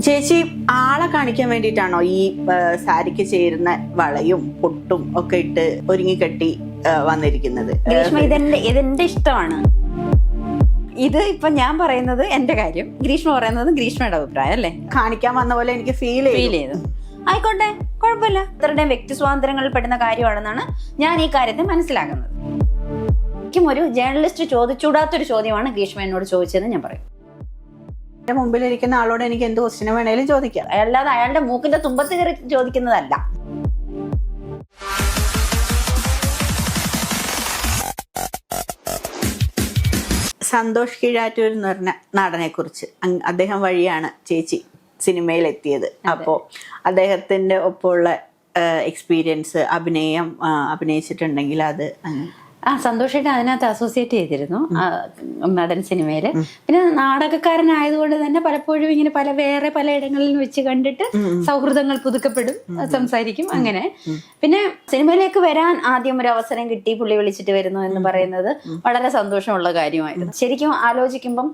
ചേച്ചി ആളെ കാണിക്കാൻ വേണ്ടിയിട്ടാണോ ഈ സാരിക്ക് ചേരുന്ന വളയും പൊട്ടും ഒക്കെ ഇട്ട് ഒരുങ്ങിക്കെട്ടി വന്നിരിക്കുന്നത്? ഗ്രീഷ്മ ഇതെന്റെ ഇഷ്ടമാണ്. ഇത് ഇപ്പൊ ഞാൻ പറയുന്നത് എന്റെ കാര്യം, ഗ്രീഷ്മ പറയുന്നത് ഗ്രീഷ്മയുടെ അഭിപ്രായം അല്ലേ? കാണിക്കാൻ വന്ന പോലെ എനിക്ക് ഫീൽ ചെയ്തു. ആയിക്കോട്ടെ, കുഴപ്പമില്ല. ഇത്രയുടെയും വ്യക്തി സ്വാതന്ത്ര്യങ്ങളിൽ പെടുന്ന കാര്യമാണെന്നാണ് ഞാൻ ഈ കാര്യത്തെ മനസ്സിലാക്കുന്നത്. എനിക്കും ഒരു ജേർണലിസ്റ്റ് ചോദിച്ചൂടാത്തൊരു ചോദ്യമാണ് ഗ്രീഷ്മ എന്നോട് ചോദിച്ചതെന്ന് ഞാൻ പറയും. എന്റെ മുമ്പിലിരിക്കുന്ന ആളോട് എനിക്ക് എന്ത് ക്വസ്റ്റ്യൻ വേണേലും ചോദിക്കാം, അല്ലാതെ അയാളുടെ മൂക്കിന്റെ തുമ്പത്ത് കയറി ചോദിക്കുന്നതല്ല. സന്തോഷ് കീഴാറ്റൂർ എന്ന് പറഞ്ഞ നടനെ കുറിച്ച്, അദ്ദേഹം വഴിയാണ് ചേച്ചി സിനിമയിൽ എത്തിയത്. അപ്പോൾ അദ്ദേഹത്തിന്റെ ഒപ്പമുള്ള എക്സ്പീരിയൻസ്, അഭിനയിച്ചിട്ടുണ്ടെങ്കിൽ അത് സന്തോഷമായിട്ട് അതിനകത്ത് അസോസിയേറ്റ് ചെയ്തിരുന്നു നടൻ സിനിമയില്. പിന്നെ നാടകക്കാരനായതുകൊണ്ട് തന്നെ പലപ്പോഴും ഇങ്ങനെ വേറെ പലയിടങ്ങളിൽ വെച്ച് കണ്ടിട്ട് സൗഹൃദങ്ങൾ പുതുക്കപ്പെടും, സംസാരിക്കും, അങ്ങനെ. പിന്നെ സിനിമയിലേക്ക് വരാൻ ആദ്യം ഒരു അവസരം കിട്ടി, പുള്ളി വിളിച്ചിട്ട് വരുന്നു എന്ന് പറയുന്നത് വളരെ സന്തോഷമുള്ള കാര്യമായിരുന്നു. ശരിക്കും ആലോചിക്കുമ്പം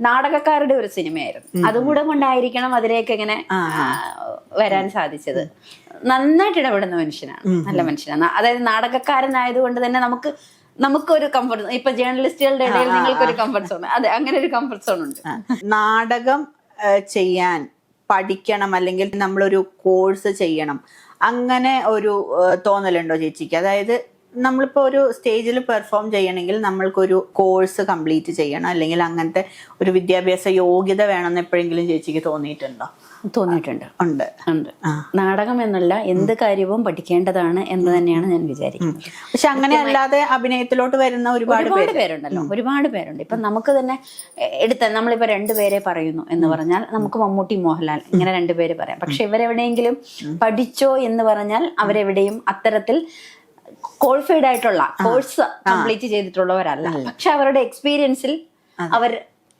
നാടകക്കാരുടെ ഒരു സിനിമയായിരുന്നു. അതുകൂടെ കൊണ്ടായിരിക്കണം അതിലേക്ക് ഇങ്ങനെ വരാൻ സാധിച്ചത്. നന്നായിട്ട് ഇടപെടുന്ന മനുഷ്യനാണ്, നല്ല മനുഷ്യനാണ്. അതായത് നാടകക്കാരനായതുകൊണ്ട് തന്നെ നമുക്കൊരു കംഫർട്ട്, ഇപ്പൊ ജേർണലിസ്റ്റുകളുടെ ഇടയിൽ നിങ്ങൾക്കൊരു കംഫർട്ട് സോൺ, അതെ, അങ്ങനെ ഒരു കംഫർട്ട് സോൺ ഉണ്ട്. നാടകം ചെയ്യാൻ പഠിക്കണം അല്ലെങ്കിൽ നമ്മളൊരു കോഴ്സ് ചെയ്യണം, അങ്ങനെ ഒരു തോന്നലുണ്ടോ ചേച്ചിക്ക്? അതായത് നമ്മളിപ്പോ ഒരു സ്റ്റേജിൽ പെർഫോം ചെയ്യണമെങ്കിൽ നമ്മൾക്കൊരു കോഴ്സ് കംപ്ലീറ്റ് ചെയ്യണം, അല്ലെങ്കിൽ അങ്ങനത്തെ ഒരു വിദ്യാഭ്യാസ യോഗ്യത വേണമെന്ന് എപ്പോഴെങ്കിലും ചേച്ചിക്ക് തോന്നിയിട്ടുണ്ടോ? തോന്നിയിട്ടുണ്ട്. ഉണ്ട്. നാടകം എന്നല്ല എന്ത് കാര്യവും പഠിക്കേണ്ടതാണ് എന്ന് തന്നെയാണ് ഞാൻ വിചാരിക്കുന്നത്. പക്ഷെ അങ്ങനെ അല്ലാതെ അഭിനയത്തിലോട്ട് വരുന്ന ഒരുപാട് പേരുണ്ടല്ലോ, ഒരുപാട് പേരുണ്ട്. ഇപ്പൊ നമുക്ക് തന്നെ നമ്മളിപ്പോ രണ്ടുപേരെ പറയുന്നു എന്ന് പറഞ്ഞാൽ നമുക്ക് മമ്മൂട്ടി, മോഹൻലാൽ, ഇങ്ങനെ രണ്ടുപേര് പറയാം. പക്ഷെ ഇവരെവിടെയെങ്കിലും പഠിച്ചോ എന്ന് പറഞ്ഞാൽ അവരെവിടെയും അത്തരത്തിൽ ക്വാളിഫൈഡ് ആയിട്ടുള്ള കോഴ്സ് കംപ്ലീറ്റ് ചെയ്തിട്ടുള്ളവരല്ല. പക്ഷെ അവരുടെ എക്സ്പീരിയൻസിൽ അവർ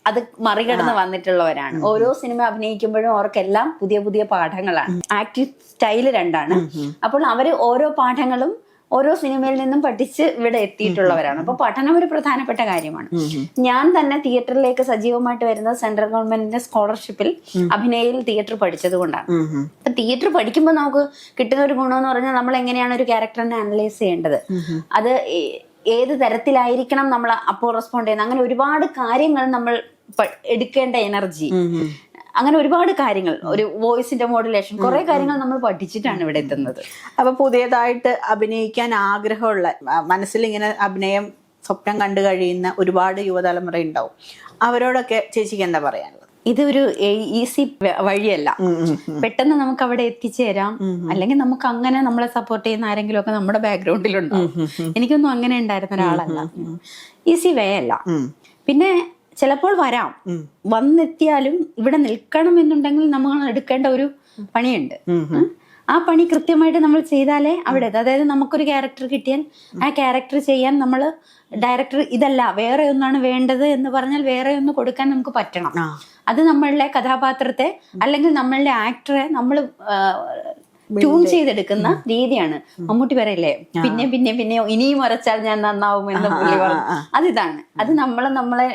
അത് മറികടന്ന് വന്നിട്ടുള്ളവരാണ്. ഓരോ സിനിമ അഭിനയിക്കുമ്പോഴും അവർക്കെല്ലാം പുതിയ പുതിയ പാഠങ്ങളാണ്. ആക്ടിങ് സ്റ്റൈല് രണ്ടാണ്. അപ്പോൾ അവര് ഓരോ പാഠങ്ങളും ഓരോ സിനിമയിൽ നിന്നും പഠിച്ച് ഇവിടെ എത്തിയിട്ടുള്ളവരാണ്. അപ്പൊ പഠനം ഒരു പ്രധാനപ്പെട്ട കാര്യമാണ്. ഞാൻ തന്നെ തിയേറ്ററിലേക്ക് സജീവമായിട്ട് വരുന്നത് സെൻട്രൽ ഗവൺമെന്റിന്റെ സ്കോളർഷിപ്പിൽ അഭിനയയിൽ തിയേറ്റർ പഠിച്ചത് കൊണ്ടാണ്. അപ്പൊ തിയേറ്റർ പഠിക്കുമ്പോൾ നമുക്ക് കിട്ടുന്ന ഒരു ഗുണമെന്ന് പറഞ്ഞാൽ നമ്മൾ എങ്ങനെയാണ് ഒരു ക്യാരക്ടറിനെ അനലൈസ് ചെയ്യേണ്ടത്, അത് ഏത് തരത്തിലായിരിക്കണം നമ്മൾ അപ്പോൾ റെസ്പോണ്ട് ചെയ്യുന്നത്, അങ്ങനെ ഒരുപാട് കാര്യങ്ങൾ നമ്മൾ എടുക്കേണ്ട എനർജി, അങ്ങനെ ഒരുപാട് കാര്യങ്ങൾ, ഒരു വോയിസിന്റെ മോഡുലേഷൻ, കുറെ കാര്യങ്ങൾ നമ്മൾ പഠിച്ചിട്ടാണ് ഇവിടെ എത്തുന്നത്. അപ്പൊ പുതിയതായിട്ട് അഭിനയിക്കാൻ ആഗ്രഹമുള്ള, മനസ്സിൽ ഇങ്ങനെ അഭിനയം സ്വപ്നം കണ്ടു കഴിയുന്ന ഒരുപാട് യുവതലമുറ ഉണ്ടാവും. അവരോടൊക്കെ ചേച്ചിക്ക് എന്താ പറയാനുള്ളത്? ഇതൊരു ഈസി വഴിയല്ല. പെട്ടെന്ന് നമുക്ക് അവിടെ എത്തിച്ചേരാം, അല്ലെങ്കിൽ നമുക്ക് അങ്ങനെ നമ്മളെ സപ്പോർട്ട് ചെയ്യുന്ന ആരെങ്കിലും ഒക്കെ നമ്മുടെ ബാക്ക്ഗ്രൗണ്ടിലുണ്ടാവും. എനിക്കൊന്നും അങ്ങനെ ഉണ്ടായിരുന്ന ഒരാളല്ല. ഈസി വേ അല്ല. പിന്നെ ചിലപ്പോൾ വന്നെത്തിയാലും ഇവിടെ നിൽക്കണം എന്നുണ്ടെങ്കിൽ നമ്മൾ എടുക്കേണ്ട ഒരു പണിയുണ്ട്. ആ പണി കൃത്യമായിട്ട് നമ്മൾ ചെയ്താലേ അവിടെ, അതായത് നമുക്കൊരു ക്യാരക്ടർ കിട്ടിയാൽ ആ ക്യാരക്ടർ ചെയ്യാൻ നമ്മൾ ഡയറക്ടർ ഇതല്ല വേറെ ഒന്നാണ് വേണ്ടത് എന്ന് പറഞ്ഞാൽ വേറെ ഒന്ന് കൊടുക്കാൻ നമുക്ക് പറ്റണം. അത് നമ്മളുടെ കഥാപാത്രത്തെ അല്ലെങ്കിൽ നമ്മളുടെ ആക്ടറെ നമ്മൾ ട്യൂൺ ചെയ്തെടുക്കുന്ന രീതിയാണ്. മമ്മൂട്ടി പറയില്ലേ, പിന്നെ പിന്നെ പിന്നെ ഇനിയും വരച്ചാൽ ഞാൻ നന്നാവും എന്ന് പുള്ളി പറഞ്ഞു. അതിതാണ്, അത് നമ്മളെ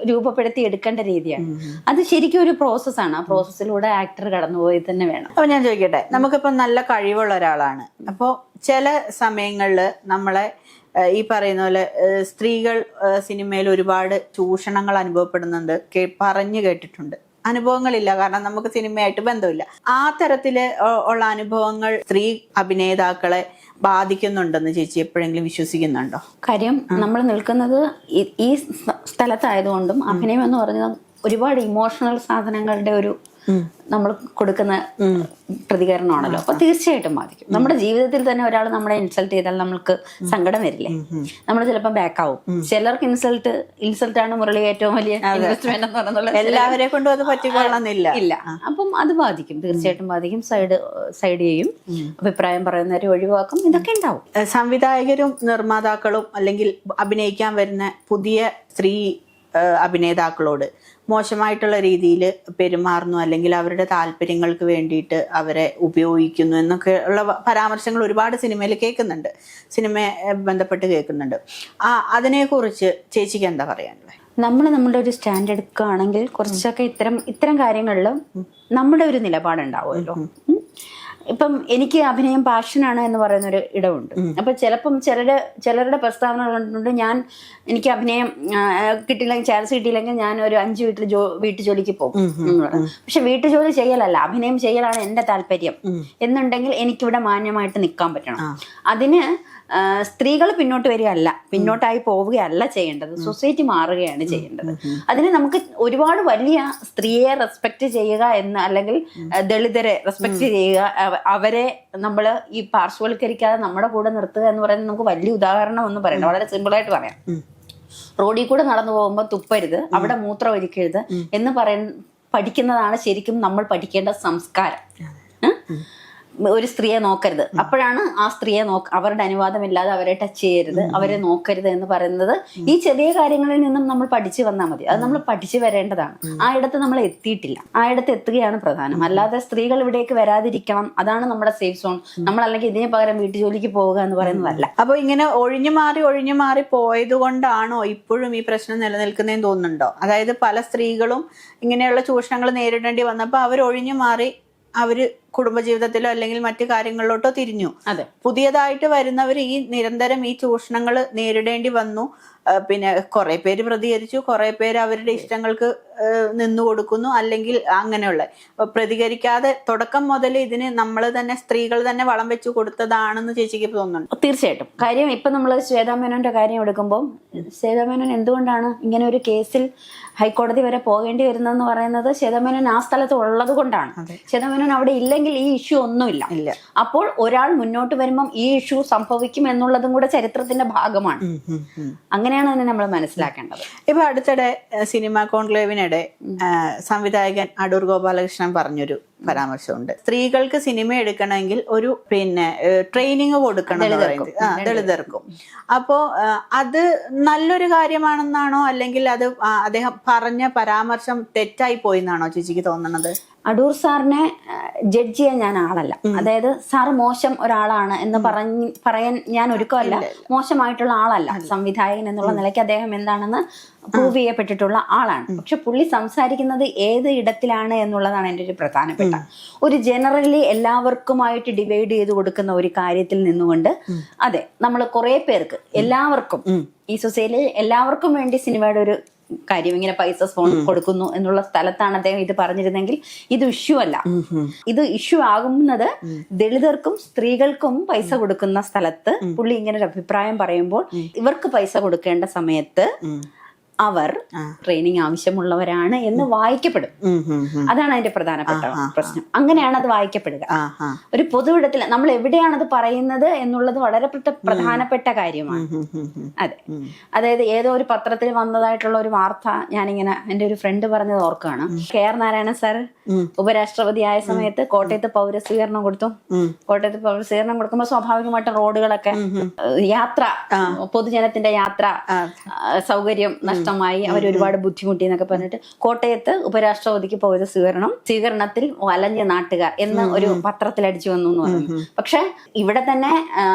രൂപപ്പെടുത്തി എടുക്കേണ്ട രീതിയാണ്. അത് ശരിക്കും ഒരു പ്രോസസ്സാണ്. ആ പ്രോസസ്സിലൂടെ ആക്ടർ കടന്നുപോയി തന്നെ വേണം. അപ്പൊ ഞാൻ ചോദിക്കട്ടെ, നമുക്കിപ്പോ നല്ല കഴിവുള്ള ഒരാളാണ്. അപ്പോ ചില സമയങ്ങളില് നമ്മളെ ഈ പറയുന്ന പോലെ സ്ത്രീകൾ സിനിമയിൽ ഒരുപാട് ചൂഷണങ്ങൾ അനുഭവപ്പെടുന്നുണ്ട്, പറഞ്ഞു കേട്ടിട്ടുണ്ട്. അനുഭവങ്ങളില്ല, കാരണം നമുക്ക് സിനിമയായിട്ട് ബന്ധമില്ല. ആ തരത്തില് ഉള്ള അനുഭവങ്ങൾ സ്ത്രീ അഭിനേതാക്കളെ ബാധിക്കുന്നുണ്ടെന്ന് ചേച്ചി എപ്പോഴെങ്കിലും വിശ്വസിക്കുന്നുണ്ടോ? കാര്യം നമ്മൾ നിൽക്കുന്നത് ഈ സ്ഥലത്തായതുകൊണ്ടും അഭിനയം എന്ന് പറഞ്ഞാൽ ഒരുപാട് ഇമോഷണൽ സാധനങ്ങളുടെ ഒരു നമ്മൾ കൊടുക്കുന്ന പ്രതികരണമാണല്ലോ. അപ്പൊ തീർച്ചയായിട്ടും ബാധിക്കും. നമ്മുടെ ജീവിതത്തിൽ തന്നെ ഒരാൾ നമ്മളെ ഇൻസൾട്ട് ചെയ്താൽ നമ്മൾക്ക് സങ്കടം വരില്ലേ? നമ്മൾ ചിലപ്പോൾ ബാക്ക് ആവും. ചിലർക്ക് ഇൻസൾട്ടാണ് മുരളി ഏറ്റവും വലിയ ഇൻവെസ്റ്റ്മെന്റ് എന്ന് പറയുന്നത്. എല്ലാവരെ കൊണ്ടും അത് പറ്റിക്കൊള്ളുന്നില്ല. ഇല്ല. അപ്പം അത് ബാധിക്കും, തീർച്ചയായിട്ടും ബാധിക്കും. സൈഡ് ചെയ്യും, അഭിപ്രായം പറയുന്നവരെ ഒഴിവാക്കും, ഇതൊക്കെ ഉണ്ടാവും. സംവിധായകരും നിർമ്മാതാക്കളും അല്ലെങ്കിൽ അഭിനയിക്കാൻ വരുന്ന പുതിയ സ്ത്രീ അഭിനേതാക്കളോട് മോശമായിട്ടുള്ള രീതിയിൽ പെരുമാറുന്നു, അല്ലെങ്കിൽ അവരുടെ താല്പര്യങ്ങൾക്ക് വേണ്ടിയിട്ട് അവരെ ഉപയോഗിക്കുന്നു എന്നൊക്കെ ഉള്ള പരാമർശങ്ങൾ ഒരുപാട് സിനിമയിൽ കേൾക്കുന്നുണ്ട്, സിനിമയെ ബന്ധപ്പെട്ട് കേൾക്കുന്നുണ്ട്. അതിനെക്കുറിച്ച് ചേച്ചിക്ക് എന്താ പറയാനുള്ളത്? നമ്മൾ നമ്മുടെ ഒരു സ്റ്റാൻഡ് എടുക്കുകയാണെങ്കിൽ കുറച്ചൊക്കെ ഇത്തരം കാര്യങ്ങളിൽ നമ്മുടെ ഒരു നിലപാടുണ്ടാവുമല്ലോ. ഇപ്പം എനിക്ക് അഭിനയം പാഷനാണ് എന്ന് പറയുന്നൊരു ഇടമുണ്ട്. അപ്പൊ ചിലപ്പം ചിലരുടെ പ്രസ്താവനകൾ കണ്ടുകൊണ്ട് എനിക്ക് അഭിനയം കിട്ടിയില്ലെങ്കിൽ, ചാൻസ് കിട്ടിയില്ലെങ്കിൽ ഞാൻ ഒരു 5 വീട്ടു ജോലിക്ക് പോകും. പക്ഷെ വീട്ടു ജോലി ചെയ്യലല്ല, അഭിനയം ചെയ്യലാണ് എന്റെ താല്പര്യം എന്നുണ്ടെങ്കിൽ എനിക്കിവിടെ മാന്യമായിട്ട് നിൽക്കാൻ പറ്റണം. അതിന് സ്ത്രീകൾ പിന്നോട്ടായി പോവുകയല്ല ചെയ്യേണ്ടത്, സൊസൈറ്റി മാറുകയാണ് ചെയ്യേണ്ടത്. അതിന് നമുക്ക് ഒരുപാട് വലിയ സ്ത്രീയെ റെസ്പെക്ട് ചെയ്യുക എന്ന്, അല്ലെങ്കിൽ ദളിതരെ റെസ്പെക്ട് ചെയ്യുക, അവരെ നമ്മൾ ഈ പാർശ്വവൽക്കരിക്കാതെ നമ്മുടെ കൂടെ നിർത്തുക എന്ന് പറയുന്നത് നമുക്ക് വലിയ ഉദാഹരണം ഒന്നും പറയണ്ട. വളരെ സിമ്പിളായിട്ട് പറയാം. റോഡിൽ കൂടെ നടന്നു പോകുമ്പോൾ തുപ്പരുത്, അവിടെ മൂത്രം ഒഴിക്കരുത് എന്ന് പഠിക്കുന്നതാണ് ശരിക്കും നമ്മൾ പഠിക്കേണ്ട സംസ്കാരം. ഒരു സ്ത്രീയെ നോക്കരുത്, അപ്പോഴാണ് ആ സ്ത്രീയെ അവരുടെ അനുവാദമില്ലാതെ അവരെ ടച്ച് ചെയ്യരുത്, അവരെ നോക്കരുത് എന്ന് പറയുന്നത്. ഈ ചെറിയ കാര്യങ്ങളിൽ നിന്നും നമ്മൾ പഠിച്ചു വന്നാൽ മതി. അത് നമ്മൾ പഠിച്ചു വരേണ്ടതാണ്. ആ ഇടത്ത് നമ്മൾ എത്തിയിട്ടില്ല, ആ ഇടത്ത് എത്തുകയാണ് പ്രധാനം. അല്ലാതെ സ്ത്രീകൾ ഇവിടേക്ക് വരാതിരിക്കണം, അതാണ് നമ്മുടെ സേഫ് സോൺ. നമ്മൾ അല്ലെങ്കിൽ ഇതിന് പകരം വീട്ടുജോലിക്ക് പോവുക എന്ന് പറയുന്നതല്ല. അപ്പൊ ഇങ്ങനെ ഒഴിഞ്ഞു മാറി പോയത് കൊണ്ടാണോ ഇപ്പോഴും ഈ പ്രശ്നം നിലനിൽക്കുന്നതെന്ന് തോന്നുന്നുണ്ടോ? അതായത് പല സ്ത്രീകളും ഇങ്ങനെയുള്ള ചൂഷണങ്ങൾ നേരിടേണ്ടി വന്നപ്പോൾ അവർ ഒഴിഞ്ഞു മാറി അവര് കുടുംബജീവിതത്തിലോ അല്ലെങ്കിൽ മറ്റു കാര്യങ്ങളിലോട്ടോ തിരിഞ്ഞു. അതെ, പുതിയതായിട്ട് വരുന്നവർ ഈ നിരന്തരം ഈ ചൂഷണങ്ങൾ നേരിടേണ്ടി വന്നു. പിന്നെ കുറെ പേര് പ്രതികരിച്ചു, കുറെ പേര് അവരുടെ ഇഷ്ടങ്ങൾക്ക് നിന്നു കൊടുക്കുന്നു, അല്ലെങ്കിൽ അങ്ങനെയുള്ള പ്രതികരിക്കാതെ തുടക്കം മുതൽ ഇതിന് നമ്മൾ തന്നെ സ്ത്രീകൾ തന്നെ വളം വെച്ചു കൊടുത്തതാണെന്ന് ചേച്ചിക്ക് തോന്നുന്നുണ്ട്? തീർച്ചയായിട്ടും. കാര്യം ഇപ്പൊ നമ്മൾ ശ്വേതാ മേനോന്റെ കാര്യം എടുക്കുമ്പോൾ, ശ്വേതാ മേനോൻ എന്തുകൊണ്ടാണ് ഇങ്ങനെ ഒരു കേസിൽ ഹൈക്കോടതി വരെ പോകേണ്ടി വരുന്നതെന്ന് പറയുന്നത് ശ്വേതാ മേനോൻ ആ സ്ഥലത്ത് ഉള്ളത് കൊണ്ടാണ്. ശ്വേതാ മേനോൻ അവിടെ ഇല്ലെങ്കിൽ ഈ ഇഷ്യൂ ഒന്നുമില്ല. അപ്പോൾ ഒരാൾ മുന്നോട്ട് വരുമ്പം ഈ ഇഷ്യൂ സംഭവിക്കും എന്നുള്ളതും കൂടെ ചരിത്രത്തിന്റെ ഭാഗമാണ്. അങ്ങനെയാണ് അതിനെ നമ്മൾ മനസ്സിലാക്കേണ്ടത്. ഇപ്പൊ അടുത്തിടെ സിനിമാ കോൺക്ലേവിനിടെ സംവിധായകൻ അടൂർ ഗോപാലകൃഷ്ണൻ പറഞ്ഞൊരു പരാമർശമുണ്ട്. സ്ത്രീകൾക്ക് സിനിമ എടുക്കണമെങ്കിൽ ഒരു ട്രെയിനിങ് കൊടുക്കണം ദളിതർക്കും. അപ്പോ അത് നല്ലൊരു കാര്യമാണെന്നാണോ, അല്ലെങ്കിൽ അത് അദ്ദേഹം പറഞ്ഞ പരാമർശം തെറ്റായി പോയി എന്നാണോ ചേച്ചിക്ക് തോന്നുന്നത്? അടൂർ സാറിനെ ജഡ്ജ് ചെയ്യാൻ ഞാൻ ആളല്ല. അതായത് സാറ് മോശം ഒരാളാണ് എന്ന് പറയാൻ ഞാൻ ഒരുക്കമല്ല. മോശമായിട്ടുള്ള ആളല്ല, സംവിധായകൻ എന്നുള്ള നിലയ്ക്ക് അദ്ദേഹം എന്താണെന്ന് പ്രൂവ് ചെയ്യപ്പെട്ടിട്ടുള്ള ആളാണ്. പക്ഷെ പുള്ളി സംസാരിക്കുന്നത് ഏത് ഇടത്തിലാണ് എന്നുള്ളതാണ് എൻ്റെ ഒരു പ്രധാനപ്പെട്ട. ഒരു ജനറലി എല്ലാവർക്കുമായിട്ട് ഡിവൈഡ് ചെയ്ത് കൊടുക്കുന്ന ഒരു കാര്യത്തിൽ നിന്നുകൊണ്ട്, അതെ, നമ്മൾ കുറെ പേർക്ക്, എല്ലാവർക്കും, ഈ സൊസൈറ്റിയിൽ എല്ലാവർക്കും വേണ്ടി സിനിമയുടെ ഒരു കാര്യം ഇങ്ങനെ പൈസ കൊടുക്കുന്നു എന്നുള്ള സ്ഥലത്താണ് അദ്ദേഹം ഇത് പറഞ്ഞിരുന്നെങ്കിൽ ഇത് ഇഷ്യൂ അല്ല. ഇത് ഇഷ്യൂ ആകുന്നത് ദളിതർക്കും സ്ത്രീകൾക്കും പൈസ കൊടുക്കുന്ന സ്ഥലത്ത് പുള്ളി ഇങ്ങനെ ഒരു അഭിപ്രായം പറയുമ്പോൾ, ഇവർക്ക് പൈസ കൊടുക്കേണ്ട സമയത്ത് അവർ ട്രെയിനിങ് ആവശ്യമുള്ളവരാണ് എന്ന് വായിക്കപ്പെടും. അതാണ് അതിന്റെ പ്രധാനപ്പെട്ട പ്രശ്നം. അങ്ങനെയാണ് അത് വായിക്കപ്പെടുക. ഒരു പൊതുവിടത്തിൽ നമ്മൾ എവിടെയാണ് അത് പറയുന്നത് എന്നുള്ളത് വളരെ പ്രധാനപ്പെട്ട കാര്യമാണ്. അതെ, അതായത് ഏതോ ഒരു പത്രത്തിൽ വന്നതായിട്ടുള്ള ഒരു വാർത്ത ഞാനിങ്ങനെ എൻ്റെ ഒരു ഫ്രണ്ട് പറഞ്ഞത് ഓർക്കുകയാണ്. KR നാരായണൻ സാർ ഉപരാഷ്ട്രപതിയായ സമയത്ത് കോട്ടയത്ത് പൗരസ്വീകരണം കൊടുത്തു. കോട്ടയത്ത് പൗരസ്വീകരണം കൊടുക്കുമ്പോൾ സ്വാഭാവികമായിട്ടും റോഡുകളൊക്കെ, യാത്ര, പൊതുജനത്തിന്റെ യാത്ര സൗകര്യം നഷ്ടമായി, അവർ ഒരുപാട് ബുദ്ധിമുട്ടി എന്നൊക്കെ പറഞ്ഞിട്ട് കോട്ടയത്ത് ഉപരാഷ്ട്രപതിക്ക് പോയത് സ്വീകരണത്തിൽ വലഞ്ഞ നാട്ടുകാർ എന്ന് ഒരു പത്രത്തിൽ അടിച്ചു വന്നു എന്ന് പറഞ്ഞു. പക്ഷെ ഇവിടെ തന്നെ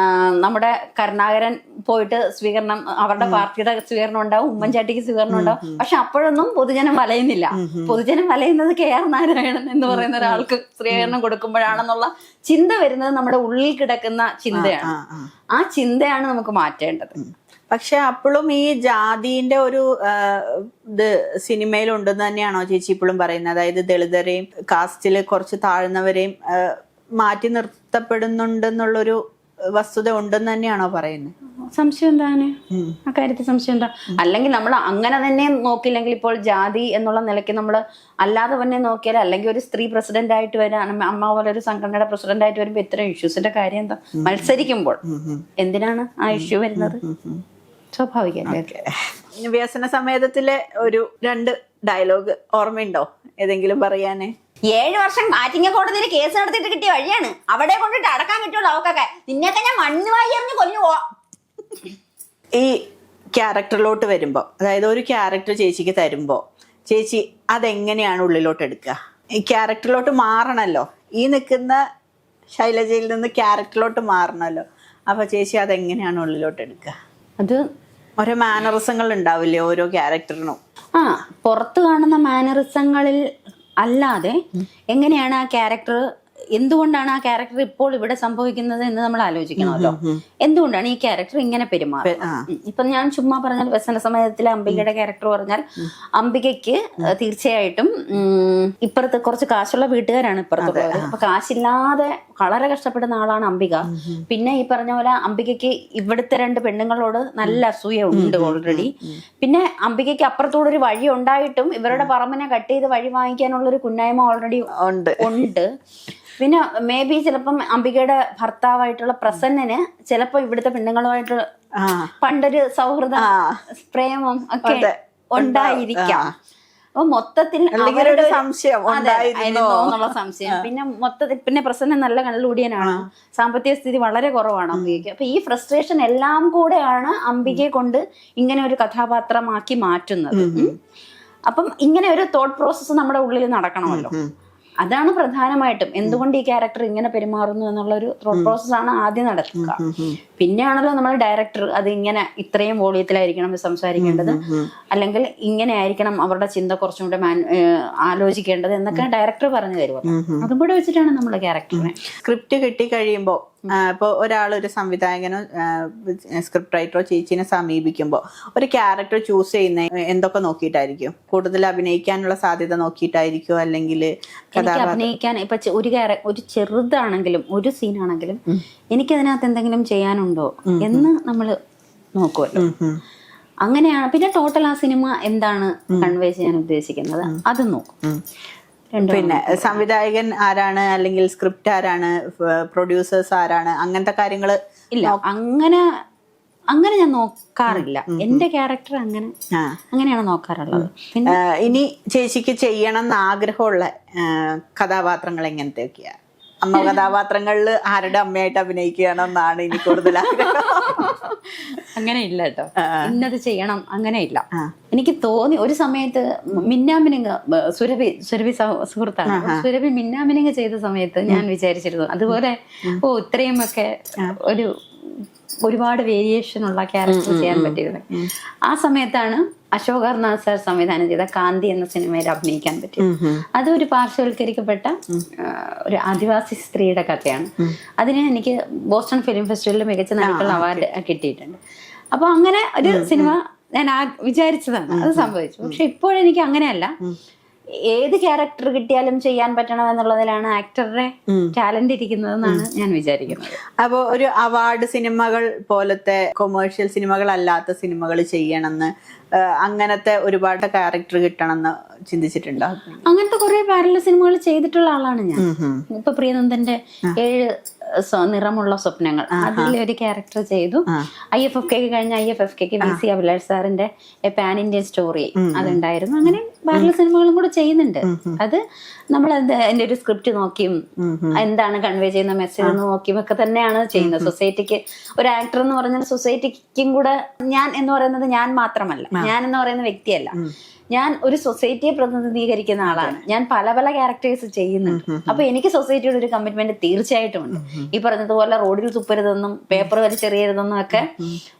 നമ്മുടെ കരുണാകരൻ പോയിട്ട് സ്വീകരണം, അവരുടെ പാർട്ടിയുടെ സ്വീകരണം ഉണ്ടാവും, ഉമ്മൻചാണ്ടിക്ക് സ്വീകരണം ഉണ്ടാവും. പക്ഷെ അപ്പോഴൊന്നും പൊതുജനം വലയുന്നില്ല. പൊതുജനം വലയുന്നത് KR നാരായണൻ എന്ന് പറയുന്ന ഒരാൾക്ക് സ്വീകരണം കൊടുക്കുമ്പോഴാണെന്നുള്ള ചിന്ത വരുന്നത് നമ്മുടെ ഉള്ളിൽ കിടക്കുന്ന ചിന്തയാണ്. ആ ചിന്തയാണ് നമുക്ക് മാറ്റേണ്ടത്. പക്ഷെ അപ്പോഴും ഈ ജാതിന്റെ ഒരു ഇത് സിനിമയിലുണ്ടെന്ന് തന്നെയാണോ ചേച്ചി ഇപ്പോഴും പറയുന്നത്? അതായത് ദളിതരെയും കാസ്റ്റില് കുറച്ച് താഴ്ന്നവരെയും മാറ്റി നിർത്തപ്പെടുന്നുണ്ടെന്നുള്ളൊരു വസ്തുത ഉണ്ടെന്ന് തന്നെയാണോ പറയുന്നത്? സംശയം എന്താണ് ആ കാര്യത്തിൽ? സംശയം എന്താ? അല്ലെങ്കിൽ നമ്മൾ അങ്ങനെ തന്നെ നോക്കില്ലെങ്കിൽ, ഇപ്പോൾ ജാതി എന്നുള്ള നിലയ്ക്ക് നമ്മൾ അല്ലാതെ തന്നെ നോക്കിയാൽ, അല്ലെങ്കിൽ ഒരു സ്ത്രീ പ്രസിഡന്റ് ആയിട്ട് വരാൻ, അമ്മ പോലെ ഒരു സംഘടനയുടെ പ്രസിഡന്റ് ആയിട്ട് വരുമ്പോൾ ഇത്തരം ഇഷ്യൂസിന്റെ കാര്യം എന്താ? മത്സരിക്കുമ്പോൾ എന്തിനാണ് ആ ഇഷ്യൂ വരുന്നത്? സ്വാഭാവികമല്ലേ. വ്യസന സമേതത്തിലെ ഒരു 2 ഡയലോഗ് ഓർമ്മയുണ്ടോ ഏതെങ്കിലും പറയാനേ? 7 വർഷം ആറ്റിങ്ങ കോടതിയിൽ കേസ് നടത്തിയിട്ട് കിട്ടിയ വഴിയാണ്, അവിടെ കൊണ്ടിട്ട് അടക്കാൻ കിട്ടുള്ളൂ. അവക്കൊക്കെ നിന്നെയൊക്കെ ഞാൻ മണ്ണ് വായി എറിഞ്ഞ് കൊല്ലുവോ. ഈ ക്യാരക്ടറിലോട്ട് വരുമ്പോൾ, അതായത് ഒരു ക്യാരക്ടർ ചേച്ചിക്ക് തരുമ്പോൾ ചേച്ചി അതെങ്ങനെയാണ് ഉള്ളിലോട്ട് എടുക്കുക? ഈ ക്യാരക്ടറിലോട്ട് മാറണമല്ലോ, ഈ നിൽക്കുന്ന ശൈലജയിൽ നിന്ന് ക്യാരക്ടറിലോട്ട് മാറണമല്ലോ. അപ്പോൾ ചേച്ചി അതെങ്ങനെയാണ് ഉള്ളിലോട്ട് എടുക്കുക? അത് ഓരോ മാനറിസങ്ങൾ ഉണ്ടാവില്ലേ ഓരോ ക്യാരക്ടറിനും? പുറത്ത് കാണുന്ന മാനറിസങ്ങളിൽ അല്ലാതെ എങ്ങനെയാണ് ആ ക്യാരക്ടർ, എന്തുകൊണ്ടാണ് ആ ക്യാരക്ടർ ഇപ്പോൾ ഇവിടെ സംഭവിക്കുന്നത് എന്ന് നമ്മൾ ആലോചിക്കണമല്ലോ. എന്തുകൊണ്ടാണ് ഈ ക്യാരക്ടർ ഇങ്ങനെ പെരുമാറുന്നത്? ഇപ്പൊ ഞാൻ ചുമ്മാ പറഞ്ഞാൽ വ്യസന സമയത്തിലെ അംബികയുടെ ക്യാരക്ടർ പറഞ്ഞാൽ, അംബികയ്ക്ക് തീർച്ചയായിട്ടും ഇപ്പുറത്ത് കുറച്ച് കാശുള്ള വീട്ടുകാരാണ് ഇപ്പുറത്തുള്ളത്. അപ്പൊ കാശില്ലാതെ വളരെ കഷ്ടപ്പെടുന്ന ആളാണ് അംബിക. പിന്നെ ഈ പറഞ്ഞ പോലെ അംബികയ്ക്ക് ഇവിടുത്തെ 2 പെണ്ണുങ്ങളോട് നല്ല അസൂയ ഉണ്ട് ഓൾറെഡി. പിന്നെ അംബികയ്ക്ക് അപ്പുറത്തൂടെ ഒരു വഴി ഉണ്ടായിട്ടും ഇവരുടെ പറമ്പിനെ കട്ട് ചെയ്ത് വഴി വാങ്ങിക്കാനുള്ള ഒരു കുന്നായ്മ ഓൾറെഡി ഉണ്ട്. പിന്നെ മേ ബി ചിലപ്പം അംബികയുടെ ഭർത്താവായിട്ടുള്ള പ്രസന്നന് ചിലപ്പോ ഇവിടുത്തെ പെണ്ണുങ്ങളുമായിട്ട് പണ്ടൊരു സൗഹൃദ പ്രേമം ഒക്കെ ഉണ്ടായിരിക്കാം. അപ്പൊ മൊത്തത്തിൽ സംശയം എന്നുള്ള സംശയം. പിന്നെ മൊത്തത്തിൽ പിന്നെ പ്രസന്നൻ നല്ല കള്ളുകൂടിയനാണ്, സാമ്പത്തിക സ്ഥിതി വളരെ കുറവാണ് അംബികയ്ക്ക്. അപ്പൊ ഈ ഫ്രസ്ട്രേഷൻ എല്ലാം കൂടെയാണ് അംബികയെ കൊണ്ട് ഇങ്ങനെ ഒരു കഥാപാത്രമാക്കി മാറ്റുന്നത്. അപ്പം ഇങ്ങനെ ഒരു തോട്ട് പ്രോസസ്സ് നമ്മുടെ ഉള്ളിൽ നടക്കണമല്ലോ. അതാണ് പ്രധാനമായിട്ടും എന്തുകൊണ്ട് ഈ ക്യാരക്ടർ ഇങ്ങനെ പെരുമാറുന്നു എന്നുള്ള ഒരു തോട്ട് പ്രോസസ്സാണ് ആദ്യം നടക്കുക. പിന്നെയാണല്ലോ നമ്മൾ ഡയറക്ടർ അത് ഇങ്ങനെ ഇത്രയും വോളിയത്തിലായിരിക്കണം സംസാരിക്കേണ്ടത്, അല്ലെങ്കിൽ ഇങ്ങനെ ആയിരിക്കണം അവരുടെ ചിന്ത കുറച്ചും കൂടെ ആലോചിക്കേണ്ടത് എന്നൊക്കെ ഡയറക്ടർ പറഞ്ഞു തരുമോ. അതും കൂടെ വെച്ചിട്ടാണ് നമ്മൾ ക്യാരക്ടറിനെ സ്ക്രിപ്റ്റ് കിട്ടി കഴിയുമ്പോൾ ഇപ്പോൾ ഒരാളൊരു സംവിധായകനോ സ്ക്രിപ്റ്റ് റൈറ്ററോ ചേച്ചീനെ സമീപിക്കുമ്പോൾ ഒരു ക്യാരക്ടർ ചൂസ് ചെയ്യുന്ന എന്തൊക്കെ നോക്കിയിട്ടായിരിക്കും? കൂടുതൽ അഭിനയിക്കാനുള്ള സാധ്യത നോക്കിയിട്ടായിരിക്കും, അല്ലെങ്കിൽ അഭിനയിക്കാൻ ഇപ്പൊ ഒരു ചെറുതാണെങ്കിലും ഒരു സീനാണെങ്കിലും എനിക്കതിനകത്ത് എന്തെങ്കിലും ചെയ്യാനുണ്ടോ എന്ന് നമ്മൾ നോക്കുമല്ലോ. അങ്ങനെയാണ്. പിന്നെ ടോട്ടൽ ആ സിനിമ എന്താണ് കൺവേ ചെയ്യാൻ ഉദ്ദേശിക്കുന്നത് അത് നോക്കും. പിന്നെ സംവിധായകൻ ആരാണ്, അല്ലെങ്കിൽ സ്ക്രിപ്റ്റ് ആരാണ്, പ്രൊഡ്യൂസേഴ്സ് ആരാണ്, അങ്ങനത്തെ കാര്യങ്ങള് ഇല്ല. അങ്ങനെ ഞാൻ നോക്കാറില്ല. എന്റെ ക്യാരക്ടർ അങ്ങനെയാണ് നോക്കാറുള്ളത്. പിന്നെ ഇനി ചേച്ചിക്ക് ചെയ്യണം എന്ന് ആഗ്രഹമുള്ള കഥാപാത്രങ്ങൾ എങ്ങനത്തെയൊക്കെയാ? അമ്മ കഥാപാത്രങ്ങളില് ആരുടെ അമ്മയായിട്ട് അഭിനയിക്കുകയാണെന്നാണ് ഇനി കൂടുതൽ ആഗ്രഹം? അങ്ങനെ ഇല്ല കേട്ടോ, ഇന്നത് ചെയ്യണം അങ്ങനെ ഇല്ല. എനിക്ക് തോന്നി ഒരു സമയത്ത് മിന്നാമിനിങ് സുരഭി സുഹൃത്താണ്, സുരഭി മിന്നാമിനിങ് ചെയ്ത സമയത്ത് ഞാൻ വിചാരിച്ചിരുന്നു അതുപോലെ ഇത്രയും ഒക്കെ ഒരുപാട് വേരിയേഷൻ ഉള്ള ക്യാരക്ടർ ചെയ്യാൻ പറ്റിയിരുന്നത്. ആ സമയത്താണ് അശോക് നാഥ് സാർ സംവിധാനം ചെയ്ത കാന്തി എന്ന സിനിമയിൽ അഭിനയിക്കാൻ പറ്റിയത്. അതൊരു പാർശ്വവൽക്കരിക്കപ്പെട്ട ഒരു ആദിവാസി സ്ത്രീയുടെ കഥയാണ്. അതിന് എനിക്ക് ബോസ്റ്റൺ ഫിലിം ഫെസ്റ്റിവലിൽ മികച്ച നടിക്കുള്ള അവാർഡ് കിട്ടിയിട്ടുണ്ട്. അപ്പൊ അങ്ങനെ ഒരു സിനിമ ഞാൻ വിചാരിച്ചതാണ്, അത് സംഭവിച്ചു. പക്ഷെ ഇപ്പോഴെനിക്ക് അങ്ങനെയല്ല, ഏത് ക്യാരക്ടർ കിട്ടിയാലും ചെയ്യാൻ പറ്റണം എന്നുള്ളതിലാണ് ആക്ടറുടെ ടാലന്റ് ഇരിക്കുന്നതെന്നാണ് ഞാൻ വിചാരിക്കുന്നത്. അപ്പോൾ ഒരു അവാർഡ് സിനിമകൾ പോലത്തെ കൊമേഴ്ഷ്യൽ സിനിമകൾ അല്ലാത്ത സിനിമകൾ ചെയ്യണമെന്ന്, അങ്ങനത്തെ ഒരുപാട് ക്യാരക്ടർ കിട്ടണമെന്ന് ചിന്തിച്ചിട്ടുണ്ടോ? അങ്ങനത്തെ കുറെ പാരലൽ സിനിമകൾ ചെയ്തിട്ടുള്ള ആളാണ് ഞാൻ. ഇപ്പൊ പ്രിയനന്ദന്റെ 7 നിറമുള്ള സ്വപ്നങ്ങൾ, അതിലെ ഒരു ക്യാരക്ടർ ചെയ്തു. IFFK കഴിഞ്ഞ IFFK VC അഭിലാഷ് സാറിന്റെ പാൻ ഇന്ത്യൻ സ്റ്റോറി അതുണ്ടായിരുന്നു. അങ്ങനെ പാരലൽ സിനിമകളും കൂടെ ചെയ്യുന്നുണ്ട്. അത് നമ്മൾ അതിന്റെ ഒരു സ്ക്രിപ്റ്റ് നോക്കിയും എന്താണ് കൺവേ ചെയ്യുന്ന മെസ്സേജ് നോക്കിയും ഒക്കെ തന്നെയാണ് ചെയ്യുന്നത്. സൊസൈറ്റിക്ക് ഒരു ആക്ടർ എന്ന് പറഞ്ഞാൽ സൊസൈറ്റിക്കും കൂടെ, ഞാൻ എന്ന് പറയുന്നത് ഞാൻ മാത്രമല്ല, ഞാൻ എന്ന് പറയുന്ന വ്യക്തിയല്ല, ഞാൻ ഒരു സൊസൈറ്റിയെ പ്രതിനിധീകരിക്കുന്ന ആളാണ്. ഞാൻ പല പല ക്യാരക്ടേഴ്സ് ചെയ്യുന്നുണ്ട്. അപ്പൊ എനിക്ക് സൊസൈറ്റിയുടെ ഒരു കമ്മിറ്റ്മെന്റ് തീർച്ചയായിട്ടും ഉണ്ട്. ഈ പറഞ്ഞതുപോലെ റോഡിൽ തുപ്പരുതെന്നും പേപ്പർ വലിച്ചെറിയരുതെന്നും ഒക്കെ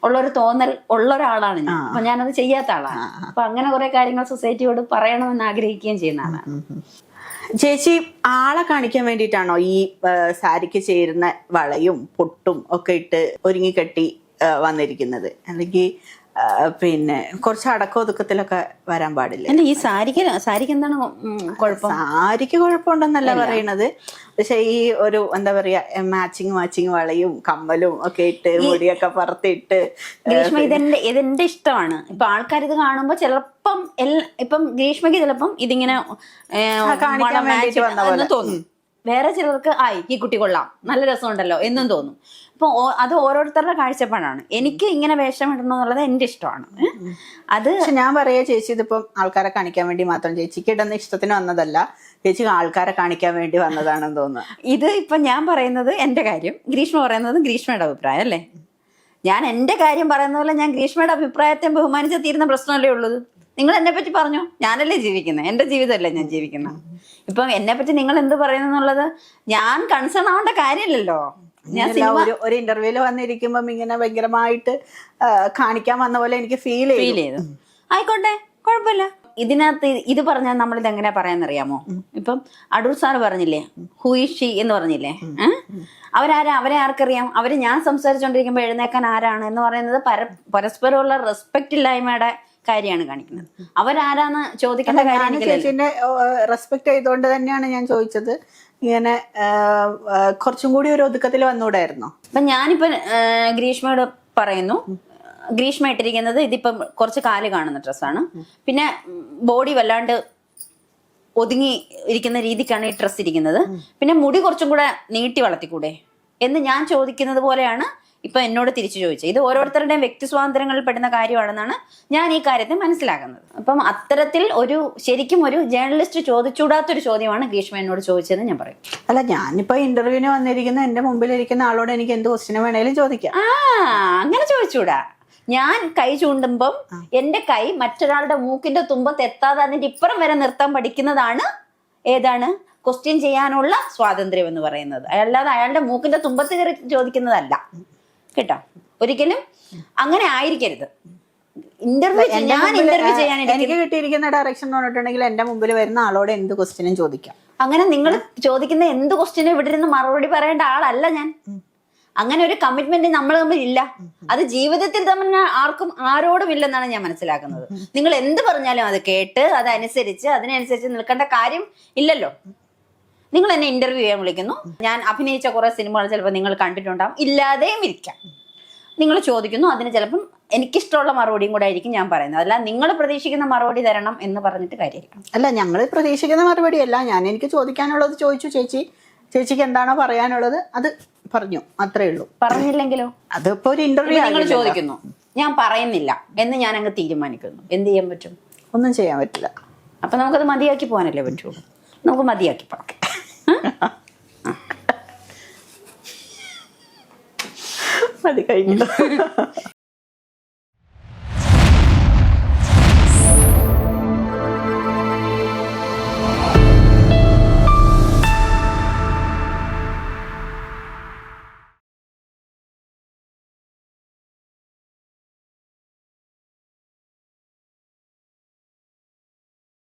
ഉള്ളൊരു തോന്നൽ ഉള്ള ഒരാളാണ് ഞാൻ. അപ്പൊ ഞാനത് ചെയ്യാത്ത ആളാണ്. അപ്പൊ അങ്ങനെ കുറെ കാര്യങ്ങൾ സൊസൈറ്റിയോട് പറയണമെന്ന് ആഗ്രഹിക്കുകയും ചെയ്യുന്ന ആളാണ്. ചേച്ചി ആളെ കാണിക്കാൻ വേണ്ടിയിട്ടാണോ ഈ സാരിക്ക് ചേരുന്ന വളയും പൊട്ടും ഒക്കെ ഇട്ട് ഒരുങ്ങിക്കെട്ടി വന്നിരിക്കുന്നത്? അല്ലെങ്കിൽ പിന്നെ കുറച്ച് അടക്കം ഒതുക്കത്തിലൊക്കെ വരാൻ പാടില്ല? ഈ സാരിക്ക് എന്താണ് കുഴപ്പം? സാരിക്ക് കുഴപ്പമുണ്ടെന്നല്ല പറയണത്, പക്ഷെ ഈ ഒരു എന്താ പറയാ മാച്ചിങ് വളയും കമ്മലും ഒക്കെ ഇട്ട് മുടിയൊക്കെ പറത്തിട്ട്. ഗ്രീഷ്മ ഇതെന്റെ ഇഷ്ടമാണ്. ഇപ്പൊ ആൾക്കാർ ഇത് കാണുമ്പോ ചിലപ്പം ഇപ്പം ഗ്രീഷ്മയ്ക്ക് ചിലപ്പം ഇതിങ്ങനെ തോന്നും. വേറെ ചിലർക്ക് ഈ കുട്ടി കൊള്ളാം, നല്ല രസമുണ്ടല്ലോ എന്നും തോന്നും. അപ്പൊ അത് ഓരോരുത്തരുടെ കാഴ്ചപ്പാടാണ്. എനിക്ക് ഇങ്ങനെ വേഷം ഇടണം എന്നുള്ളത് എന്റെ ഇഷ്ടമാണ്. അത് ഞാൻ പറയാ ചേച്ചി, ഇതിപ്പം ആൾക്കാരെ കാണിക്കാൻ വേണ്ടി മാത്രം, ചേച്ചിക്ക് ഇടുന്ന ഇഷ്ടത്തിന് വന്നതല്ല, ചേച്ചി ആൾക്കാരെ കാണിക്കാൻ വേണ്ടി വന്നതാണെന്ന് തോന്നുന്നു. ഇത് ഇപ്പൊ ഞാൻ പറയുന്നത് എന്റെ കാര്യം, ഗ്രീഷ്മ പറയുന്നത് ഗ്രീഷ്മയുടെ അഭിപ്രായം അല്ലേ? ഞാൻ എന്റെ കാര്യം പറയുന്ന പോലെ ഞാൻ ഗ്രീഷ്മയുടെ അഭിപ്രായത്തെ ബഹുമാനിച്ച് തീരുന്ന പ്രശ്നമല്ലേ ഉള്ളത്. നിങ്ങൾ എന്നെ പറ്റി പറഞ്ഞോ, ഞാനല്ലേ ജീവിക്കുന്നത്, എന്റെ ജീവിതമല്ലേ ഞാൻ ജീവിക്കുന്നത്. ഇപ്പം എന്നെ പറ്റി നിങ്ങൾ എന്ത് പറയുന്നു എന്നുള്ളത് ഞാൻ കൺസേൺ ആവേണ്ട കാര്യമില്ലല്ലോ. ഞാൻ ഒരു ഇന്റർവ്യൂല് വന്നിരിക്കുമ്പം ഇങ്ങനെ ഭയങ്കരമായിട്ട് കാണിക്കാൻ വന്ന പോലെ എനിക്ക് ഫീൽ ചെയ്തു. ആയിക്കോട്ടെ, കുഴപ്പമില്ല. ഇതിനകത്ത് ഇത് പറഞ്ഞാൽ നമ്മളിത് എങ്ങനെയാ പറയാന്നറിയാമോ? ഇപ്പം അടൂർ സാർ പറഞ്ഞില്ലേ ഹുയിഷി എന്ന് പറഞ്ഞില്ലേ, അവരെ ആർക്കറിയാം? അവര് ഞാൻ സംസാരിച്ചോണ്ടിരിക്കുമ്പോ എഴുന്നേക്കാൻ ആരാണ് എന്ന് പറയുന്നത് പരസ്പരമുള്ള റെസ്പെക്ട് ഇല്ലായ്മയുടെ കാര്യമാണ് കാണിക്കുന്നത്. അവരാരാന്ന് ചോദിക്കേണ്ട കാര്യം. ചേച്ചിന്റെ റെസ്പെക്ട് ചെയ്തുകൊണ്ട് തന്നെയാണ് ഞാൻ ചോദിച്ചത്. ഇങ്ങനെ കുറച്ചും കൂടി ഒരു ഒതുക്കത്തിൽ വന്നുകൂടായിരുന്നോ? അപ്പൊ ഞാനിപ്പോ ഗ്രീഷ്മയോട് പറയുന്നു, ഗ്രീഷ്മ ഇട്ടിരിക്കുന്നത് ഇതിപ്പം കുറച്ച് കാല് കാണുന്ന ഡ്രസ്സാണ്, പിന്നെ ബോഡി വല്ലാണ്ട് ഒതുങ്ങി ഇരിക്കുന്ന രീതിക്കാണ് ഈ ഡ്രസ്സ് ഇരിക്കുന്നത്, പിന്നെ മുടി കുറച്ചും കൂടെ നീട്ടി വളർത്തിക്കൂടെ എന്ന് ഞാൻ ചോദിക്കുന്നത് പോലെയാണ് ഇപ്പൊ എന്നോട് തിരിച്ചു ചോദിച്ചത്. ഇത് ഓരോരുത്തരുടെയും വ്യക്തി സ്വാതന്ത്ര്യങ്ങളിൽ പെടുന്ന കാര്യമാണെന്നാണ് ഞാൻ ഈ കാര്യത്തെ മനസ്സിലാക്കുന്നത്. അപ്പം അത്തരത്തിൽ ശരിക്കും ഒരു ജേർണലിസ്റ്റ് ചോദിച്ചൂടാത്തൊരു ചോദ്യമാണ് ഗ്രീഷ്മ എന്നോട് ചോദിച്ചതെന്ന് ഞാൻ പറയും. അല്ല, ഞാനിപ്പോ ഇന്റർവ്യൂവിന് വന്നിരിക്കുന്ന എന്റെ മുമ്പിലിരിക്കുന്ന ആളോട് എനിക്ക് എന്ത് ക്വസ്റ്റ്യൻ വേണേലും ചോദിക്കാം. അങ്ങനെ ചോദിച്ചൂടാ. ഞാൻ കൈ ചൂണ്ടുമ്പം എന്റെ കൈ മറ്റൊരാളുടെ മൂക്കിന്റെ തുമ്പത്ത് എത്താതെ അതിന്റെ ഇപ്പുറം വരെ നിർത്താൻ പഠിക്കുന്നതാണ് ഏതാണ് ക്വസ്റ്റ്യൻ ചെയ്യാനുള്ള സ്വാതന്ത്ര്യം എന്ന് പറയുന്നത്. അല്ലാതെ അയാളുടെ മൂക്കിന്റെ തുമ്പത്ത് കയറി ചോദിക്കുന്നതല്ല കേട്ടോ. ഒരിക്കലും അങ്ങനെ ആയിരിക്കരുത്. ഞാൻ ഇന്റർവ്യൂ ചെയ്യാൻ എനിക്ക് കിട്ടിയിരിക്കുന്ന ഡയറക്ഷൻ എന്ന് പറഞ്ഞിട്ടുണ്ടെങ്കിൽ എന്റെ മുമ്പിൽ വരുന്ന ആളോട് എന്ത് ക്വസ്റ്റ്യനും ചോദിക്കാം. അങ്ങനെ നിങ്ങൾ ചോദിക്കുന്ന എന്ത് ക്വസ്റ്റ്യനും ഇവിടെ ഇരുന്ന് മറുപടി പറയേണ്ട ആളല്ല ഞാൻ. അങ്ങനെ ഒരു കമ്മിറ്റ്മെന്റ് നമ്മൾ തമ്മിൽ ഇല്ല. അത് ജീവിതത്തിൽ തമ്മിൽ ആർക്കും ആരോടും ഇല്ലെന്നാണ് ഞാൻ മനസ്സിലാക്കുന്നത്. നിങ്ങൾ എന്ത് പറഞ്ഞാലും അത് കേട്ട് അതിനനുസരിച്ച് നിൽക്കേണ്ട കാര്യം ഇല്ലല്ലോ. നിങ്ങൾ എന്നെ ഇന്റർവ്യൂ ചെയ്യാൻ വിളിക്കുന്നു, ഞാൻ അഭിനയിച്ച കുറെ സിനിമകൾ ചിലപ്പോൾ നിങ്ങൾ കണ്ടിട്ടുണ്ടാവും, ഇല്ലാതെയും ഇരിക്കാം. നിങ്ങൾ ചോദിക്കുന്നു, അതിന് ചിലപ്പം എനിക്കിഷ്ടമുള്ള മറുപടിയും കൂടെ ആയിരിക്കും ഞാൻ പറയുന്നത്. അല്ല നിങ്ങൾ പ്രതീക്ഷിക്കുന്ന മറുപടി തരണം എന്ന് പറഞ്ഞിട്ട് കാര്യമില്ല. അല്ല, ഞങ്ങൾ പ്രതീക്ഷിക്കുന്ന മറുപടി അല്ല. എനിക്ക് ചോദിക്കാനുള്ളത് ചോദിച്ചു. ചേച്ചിക്ക് എന്താണോ പറയാനുള്ളത് അത് പറഞ്ഞു, അത്രേ ഉള്ളൂ. പറഞ്ഞില്ലെങ്കിലോ? അതിപ്പോ ഒരു ഇന്റർവ്യൂ. നിങ്ങൾ ചോദിക്കുന്നു, ഞാൻ പറയുന്നില്ല എന്ന് ഞാൻ അങ്ങ് തീരുമാനിക്കുന്നു, എന്ത് ചെയ്യാൻ പറ്റും? ഒന്നും ചെയ്യാൻ പറ്റില്ല. അപ്പൊ നമുക്കത് മതിയാക്കി പോകാനല്ലേ പറ്റുള്ളൂ. നമുക്ക് മതിയാക്കി പോകാം. മതി, കഴിഞ്ഞു.